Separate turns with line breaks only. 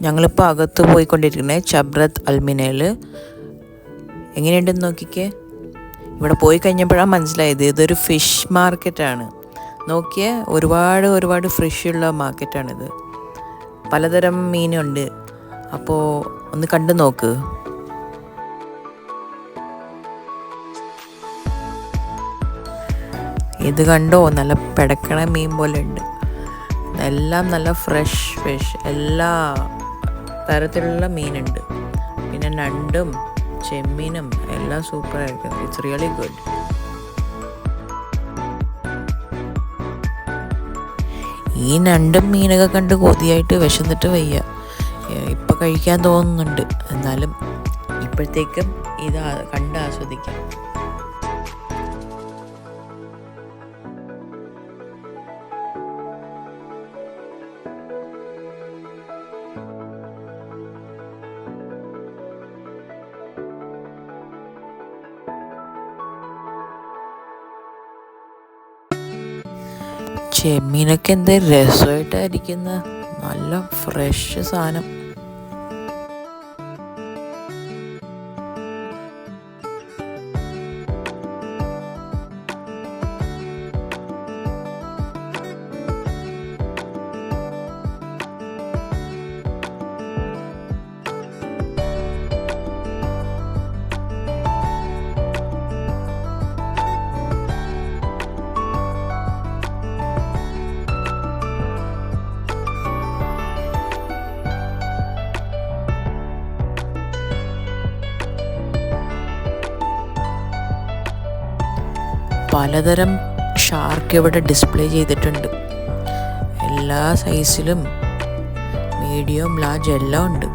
ഞങ്ങളിപ്പോൾ അകത്ത് പോയിക്കൊണ്ടിരിക്കുന്നത് ചബ്രത്ത് അൽമിനയിൽ. എങ്ങനെയുണ്ടെന്ന് നോക്കിക്കേ. ഇവിടെ പോയി കഴിഞ്ഞപ്പോഴാണ് മനസ്സിലായത് ഇതൊരു ഫിഷ് മാർക്കറ്റാണ്. നോക്കിയേ, ഒരുപാട് ഫ്രഷുള്ള മാർക്കറ്റാണിത്. പലതരം മീനുണ്ട്. അപ്പോൾ ഒന്ന് കണ്ടു നോക്ക്. ഇത് കണ്ടോ, നല്ല പിടക്കണ മീൻ പോലെ ഉണ്ട്. എല്ലാം നല്ല ഫ്രഷ് ഫിഷ്, എല്ലാ തരത്തിലുള്ള മീനുണ്ട്. പിന്നെ നണ്ടും ചെമ്മീനും എല്ലാം സൂപ്പറായിരിക്കും. It's really good. ഈ നണ്ടും മീനൊക്കെ കണ്ട് കൊതിയായിട്ട് വിശന്നിട്ട് വയ്യ. ഇപ്പം കഴിക്കാൻ തോന്നുന്നുണ്ട്. എന്നാലും ഇപ്പോഴത്തേക്കും ഇത് കണ്ട് ആസ്വദിക്കാം. ചെമ്മീനൊക്കെ എന്ത് രസമായിട്ടായിരിക്കുന്ന, നല്ല ഫ്രഷ് സാധനം. പലതരം ഷാർക്ക് ഇവിടെ ഡിസ്പ്ലേ ചെയ്തിട്ടുണ്ട്. എല്ലാ സൈസിലും, മീഡിയം, ലാർജ് എല്ലാം ഉണ്ട്.